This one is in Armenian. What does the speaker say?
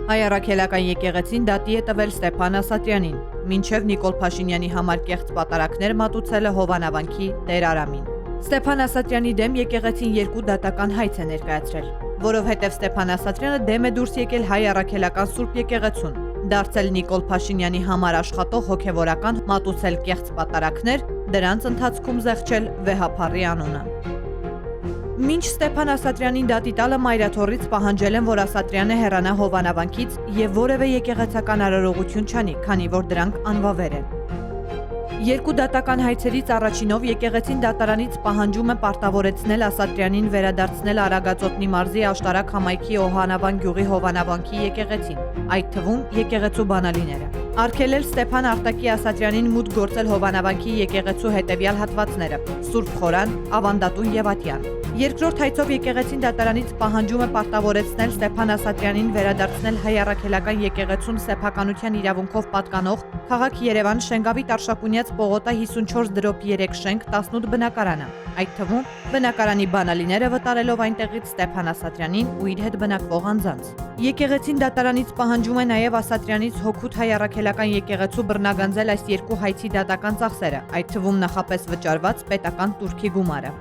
Հայ առաքելական եկեղեցին դատի է տվել Ստեփան Ասատրյանին, մինչև Նիկոլ Փաշինյանի համար կեղծ պատարակներ մատուցել է Հովանավանքի Տեր Արամին։ Ստեփան Ասատրյանի դեմ եկեղեցին 2 դատական հայց է ներկայացրել, որովհետև Ստեփան Ասատրյանը դեմ է դուրս եկել Հայ առաքելական Սուրբ եկեղեցուն, դարձել Նիկոլ Փաշինյանի համար աշխատող հոգևորական, մատուցել կեղծ պատարակներ, դրանց ընթացքում զեղչել վեհափառի անունը։ Մինչ Ստեփան Ասատրյանին դատի տալը մայրաթոռից պահանջել են, որ Ասատրյանը հեռանա Հովանավանքից եւ որևէ եկեղեցական արարողություն չանի, քանի որ դրանք անվավեր են։ 2 դատական հայցերից առաջինով եկեղեցին դատարանից պահանջում է պարտավորեցնել Ասատրյանին վերադարձնել Արագածոտնի մարզի Աշտարակ համայնքի Հովանավան գյուղի Հովանավանքի եկեղեցին, այդ թվում եկեղեցու բանալիները։ Արգելել Ստեփան Արտակի Ասատրյանին մուտք գործել Հովանավանքի եկեղեցու հետևյալ հատվածները՝ Սուրբ Խորան, Ավանդատուն եւ Ատյան։ Երկրորդ հայցով եկեղեցին դատարանից պահանջում է պարտավորեցնել Ստեփան Ասատրյանին վերադարձնել Հայ առաքելական եկեղեցուն սեփականության իրավունքով պատկանող քաղաք Երևան Շենգավիթ Արշակունյաց Պողոտա 54/3 շենք 18 բնակարանը, այդ թվում բնակարանի բանալիները վտարելով այնտեղից Ստեփան Ասատրյանին ու իր հետ բնակվող անձանց։ Եկեղեցին դատարանից պահանջում է նաև Ասատրյանից հօգուտ Հայ առաքելական եկեղեցու բռնագանձել այս 2 հայցի դատական ծախսերը, այդ թվում նախապես վճարված պետական տուրքի գումարը։